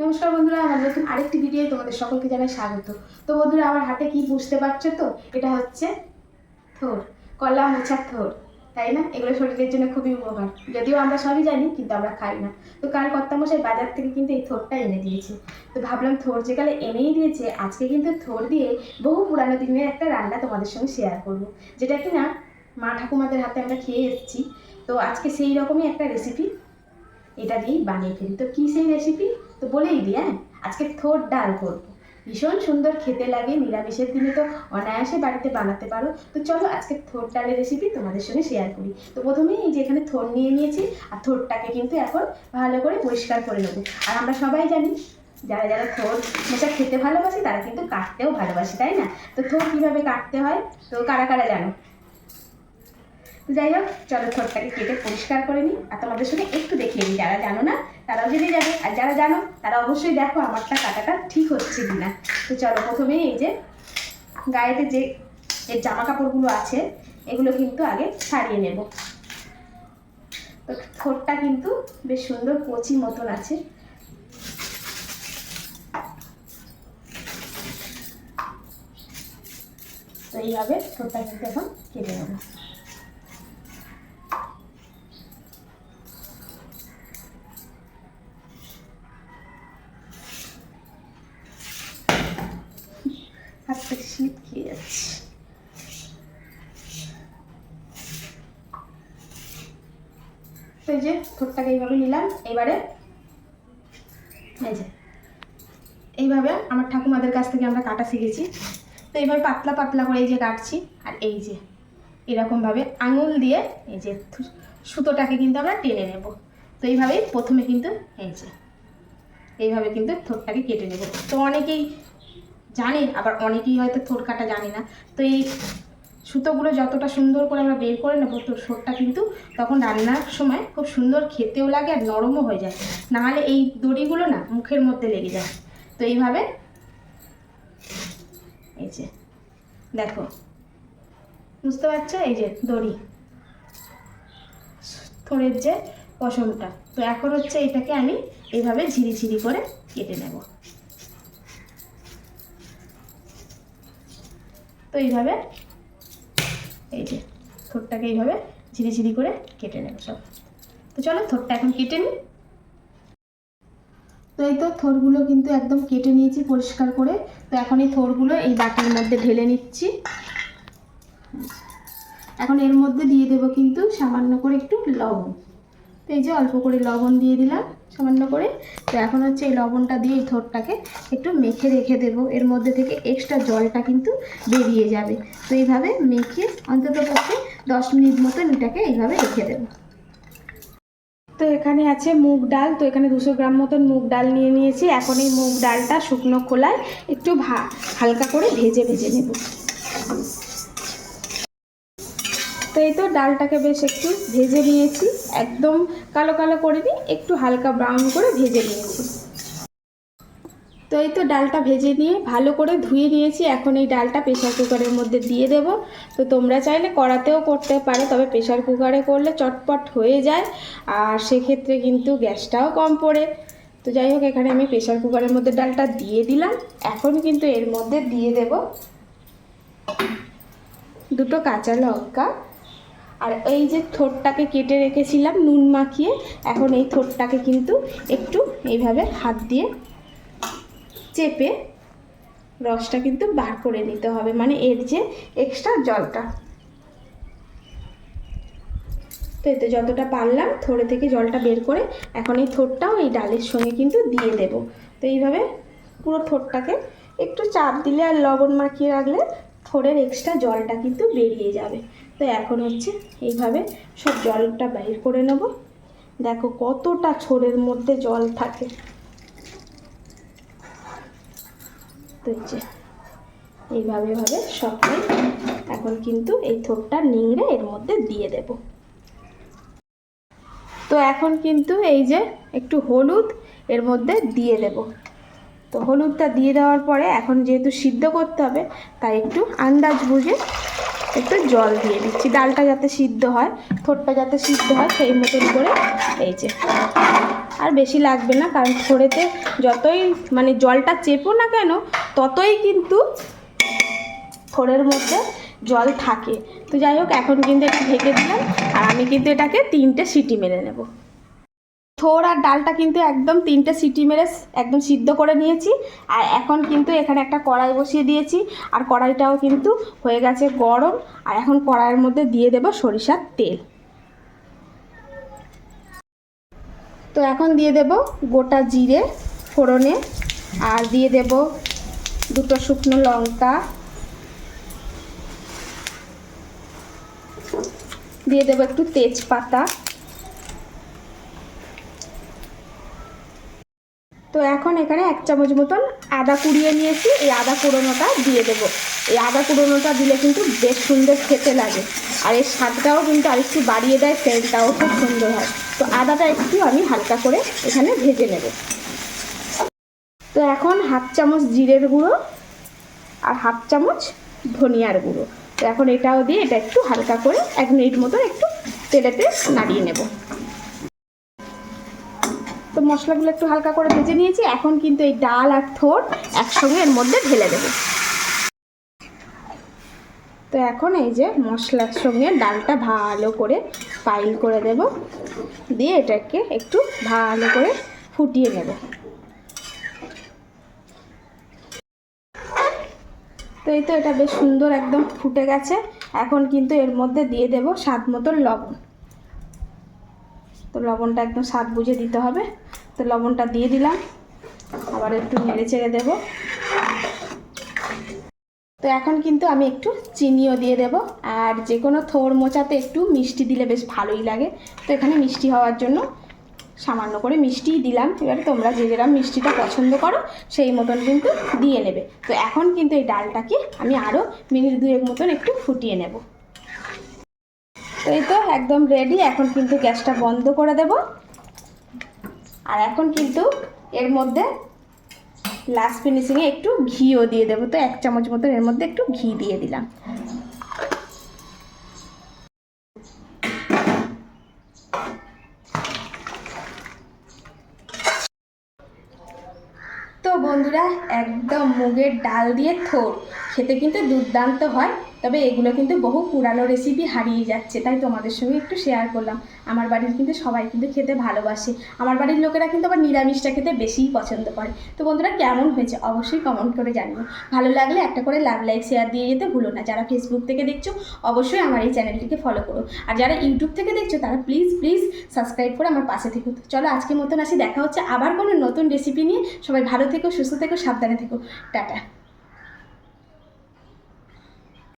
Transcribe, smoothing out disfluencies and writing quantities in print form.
নমস্কার বন্ধুরা, আমার নতুন আরেকটি ভিডিও তোমাদের সকলকে জানাই স্বাগত। তো বন্ধুরা, আমার হাতে কি বুঝতে পারছো তো, এটা হচ্ছে থোর, কলা মোছার থোর, তাই না? এগুলো শরীরের জন্য খুবই উপকার, যদিও আমরা সবই জানি কিন্তু আমরা খাই না। তো কাল কর্তামশাই বাজার থেকে কিন্তু এই থোরটা এনে দিয়েছে। তো ভাবলাম থোর যে কালে এনেই দিয়েছে, আজকে কিন্তু থোর দিয়ে বহু পুরানো দিনের একটা রান্না তোমাদের সঙ্গে শেয়ার করব, যেটা কি না মা ঠাকুমাদের হাতে আমরা খেয়ে এসেছি। তো আজকে সেই রকমই একটা রেসিপি এটা দিয়েই বানিয়ে ফেলি। তো কী সেই রেসিপি তো বলেই দিই। আজকে থোর ডাল করব, ভীষণ সুন্দর খেতে লাগে, নিরামিষের দিনে তো অনায়াসে বাড়িতে বানাতে পারো। তো চলো আজকে থোর ডালের রেসিপি তোমাদের সঙ্গে শেয়ার করি। তো প্রথমেই এই যে এখানে থোর নিয়ে নিয়েছি, আর থোরটাকে কিন্তু এখন ভালো করে পরিষ্কার করে নেবো। আর আমরা সবাই জানি যারা যারা থোর মোচা খেতে ভালোবাসে তারা কিন্তু কাটতেও ভালোবাসে, তাই না? তো থোর কীভাবে কাটতে হয় তো কারা কারা জানো? যাই হোক, চলো থোরটাকে কেটে পরিষ্কার করে নিই, আর তোমাদের সঙ্গে একটু দেখিয়ে নিই। যারা জানো না তারাও জেনে যাবে, আর যারা জানো তারা অবশ্যই দেখো আমারটা কাটাটা ঠিক হচ্ছে কিনা। তো চলো প্রথমেই এই যে গায়েতে যে এর জামা কাপড়গুলো আছে এগুলো কিন্তু আগে ছাড়িয়ে নেব। তো থোরটা কিন্তু বেশ সুন্দর কচি মতন আছে। তো এইভাবে থোরটা কিন্তু এখন কেটে নেব। হাতটা শীত খেয়ে যাচ্ছে। তো এই যে থোরটাকে এইভাবে নিলাম। এবারে এই যে এইভাবে আমার ঠাকুমাদের কাছ থেকে আমরা কাটা শিখেছি। তো এইভাবে পাতলা পাতলা করে এই যে কাটছি, আর এই যে এরকমভাবে আঙুল দিয়ে এই যে সুতোটাকে কিন্তু আমরা টেনে নেব। তো এইভাবেই প্রথমে কিন্তু এই যে এইভাবে কিন্তু থোরটাকে কেটে নেব। তো অনেকেই জানে, আবার অনেকেই হয়তো থোর কাটা জানে না। তো এই সুতোগুলো যতটা সুন্দর করে আমরা বের করে নেবো, তো থোরটা কিন্তু তখন রান্নার সময় খুব সুন্দর খেতেও লাগে আর নরমও হয়ে যায়। নাহলে এই দড়িগুলো না মুখের মধ্যে লেগে যায়। তো এইভাবে এই যে দেখো, বুঝতে পারছো, এই যে দড়ি থোড়ের যে পশমটা। তো এখন হচ্ছে এটাকে আমি এইভাবে ঝিরিঝিরি করে কেটে নেব। তো এইভাবে এই যে থোরটাকে এইভাবে ঝিরিঝিরি করে কেটে নেব সব। তো চলো থোরটা এখন কেটে নিই। তো এই তো থোরগুলো কিন্তু একদম কেটে নিয়েছি পরিষ্কার করে। তো এখন এই থোরগুলো এই বাটির মধ্যে ঢেলে নিচ্ছি। এখন এর মধ্যে দিয়ে দেবো কিন্তু সামান্য করে একটু লবণ। তো এই যে অল্প করে লবণ দিয়ে দিলাম সামান্য করে। তো এখন হচ্ছে এই লবণটা দিয়ে এই থোরটাকে একটু মেখে রেখে দেবো, এর মধ্যে থেকে এক্সট্রা জলটা কিন্তু বেরিয়ে যাবে। তো এইভাবে মেখে অন্তত পক্ষে 10 মিনিট মতন এটাকে এইভাবে রেখে দেবো। তো এখানে আছে মুগ ডাল। তো এখানে 200 গ্রাম মতন মুগ ডাল নিয়ে নিয়েছি। এখন এই মুগ ডালটা শুকনো খোলায় একটু হালকা করে ভেজে ভেজে নেব। তো এই তো ডালটাকে বেশ একটু ভেজে নিয়েছি, একদম কালো কালো করে নিই, একটু হালকা ব্রাউন করে ভেজে নিয়েছি। তো এই তো ডালটা ভেজে নিয়ে ভালো করে ধুয়ে নিয়েছি। এখন এই ডালটা প্রেশার কুকারের মধ্যে দিয়ে দেব। তো তোমরা চাইলে কড়াতেও করতে পারো, তবে প্রেশার কুকারে করলে চটপট হয়ে যায়, আর সেক্ষেত্রে কিন্তু গ্যাসটাও কম পড়ে। তো যাই হোক, এখানে আমি প্রেশার কুকারের মধ্যে ডালটা দিয়ে দিলাম। এখন কিন্তু এর মধ্যে দিয়ে দেব 2টো কাঁচা লঙ্কা, আর এই যে থোরটাকে কেটে রেখেছিলাম নুন মাখিয়ে, এখন এই থোরটাকে কিন্তু একটু এইভাবে হাত দিয়ে চেপে রসটা কিন্তু বার করে নিতে হবে, মানে এর যে এক্সট্রা জলটা। তো এতে যতটা পারলাম থোড়ে থেকে জলটা বের করে এখন এই থোরটাও এই ডালের সঙ্গে কিন্তু দিয়ে দেব। তো এইভাবে পুরো থোরটাকে একটু চাপ দিলে আর লবণ মাখিয়ে রাখলে থোড়ের এক্সট্রা জলটা কিন্তু বেরিয়ে যাবে। তো এখন হচ্ছে এইভাবে সব জলটা বের করে নেব। দেখো কতটা থোড়ের মধ্যে জল থাকে। তো এইভাবে সবটাই এখন কিন্তু এই থোরটা নিংড়ে এর মধ্যে দিয়ে দেব। তো এখন কিন্তু এই যে একটু হলুদ এর মধ্যে দিয়ে দেব। তো হলুদটা দিয়ে দেওয়ার পরে এখন যেহেতু সিদ্ধ করতে হবে, তাই একটু আন্দাজ বুঝে একটু জল দিয়ে দিচ্ছি, ডালটা যাতে সিদ্ধ হয়, থোরটা যাতে সিদ্ধ হয় সেই মতন করে। এই যে আর বেশি লাগবে না, কারণ থোড়েতে যতই মানে জলটা চেপো না কেন ততই কিন্তু থোড়ের মধ্যে জল থাকে। তো যাই হোক, এখন কিন্তু এটা ঢেকে দিলাম, আর আমি কিন্তু এটাকে 3টে সিটি মেরে নেব। থোড় আর ডালটা কিন্তু একদম 3টে সিটি মেরে একদম সিদ্ধ করে নিয়েছি। আর এখন কিন্তু এখানে একটা কড়াই বসিয়ে দিয়েছি, আর কড়াইটাও কিন্তু হয়ে গেছে গরম। আর এখন কড়াইয়ের মধ্যে দিয়ে দেব সরিষার তেল। তো এখন দিয়ে দেব গোটা জিরে ফোড়নে, আর দিয়ে দেব 2টো শুকনো লঙ্কা, দিয়ে দেব একটু তেজপাতা। তো এখন এখানে 1 চামচ মতন আদা কুড়িয়ে নিয়েছি, এই আদা কুড়োনোটা দিয়ে দেবো। এই আদা কুড়োনোটা দিলে কিন্তু বেশ সুন্দর খেতে লাগে, আর এর স্বাদটাও কিন্তু আরেকটু বাড়িয়ে দেয়, সেন্টটাও খুব সুন্দর হয়। তো আদাটা একটু আমি হালকা করে এখানে ভেজে নেব। তো এখন 1/2 চামচ জিরের গুঁড়ো আর 1/2 চামচ ধনিয়ার গুঁড়ো, তো এখন এটাও দিয়ে এটা একটু হালকা করে 1 মিনিট মতন একটু তেলেতে নাড়িয়ে নেব। তো মশলাগুলো একটু হালকা করে ভেজে নিয়েছি, এখন কিন্তু এই ডাল আর থোড় একসঙ্গে এর মধ্যে ঢেলে দেব। তো এখন এই যে মশলার সঙ্গে ডালটা ভালো করে পাইল করে দেব, দিয়ে এটাকে একটু ভালো করে ফুটিয়ে নেব। তো এই তো এটা বেশ সুন্দর একদম ফুটে গেছে। এখন কিন্তু এর মধ্যে দিয়ে দেব স্বাদ মতন লবণ। তো লবণটা একদম স্বাদ বুঝে দিতে হবে। তো লবণটা দিয়ে দিলাম, আবার একটু নেড়ে চেড়ে দেবো। তো এখন কিন্তু আমি একটু চিনিও দিয়ে দেব, আর যে কোনো থোড় মোচাতে একটু মিষ্টি দিলে বেশ ভালোই লাগে। তো এখানে মিষ্টি হওয়ার জন্য সামান্য করে মিষ্টিই দিলাম। এবারে তোমরা যে যেরকম মিষ্টিটা পছন্দ করো সেই মতন কিন্তু দিয়ে নেবে। তো এখন কিন্তু এই ডালটাকে আমি আরও মিনিট 2 মতন একটু ফুটিয়ে নেব। তো এই তো একদম রেডি। এখন কিন্তু গ্যাসটা বন্ধ করে দেব, আর এখন কিন্তু এর মধ্যে লাস্ট ফিনিশিংয়ে একটু ঘিও দিয়ে দেবো। তো 1 চামচ মতন এর মধ্যে একটু ঘি দিয়ে দিলাম। তো বন্ধুরা, একদম মুগের ডাল দিয়ে থোড় খেতে কিন্তু দুর্দান্ত হয়। তবে এগুলো কিন্তু বহু পুরানো রেসিপি, হারিয়ে যাচ্ছে, তাই তোমাদের সঙ্গে একটু শেয়ার করলাম। আমার বাড়ির কিন্তু সবাই কিন্তু খেতে ভালোবাসে। আমার বাড়ির লোকেরা কিন্তু আবার নিরামিষটা খেতে বেশিই পছন্দ করে। তো বন্ধুরা, কেমন হয়েছে অবশ্যই কমেন্ট করে জানিও। ভালো লাগলে একটা করে লাভ, লাইক, শেয়ার দিয়ে যেতে ভুলো না। যারা ফেসবুক থেকে দেখছো অবশ্যই আমার এই চ্যানেলটিকে ফলো করো, আর যারা ইউটিউব থেকে দেখছো তারা প্লিজ প্লিজ সাবস্ক্রাইব করে আমার পাশে থেকো। চলো আজকের মতন আসি, দেখা হচ্ছে আবার কোনো নতুন রেসিপি নিয়ে। সবাই ভালো থেকো, সুস্থ থেকো, সাবধানে থেকো। টাটা।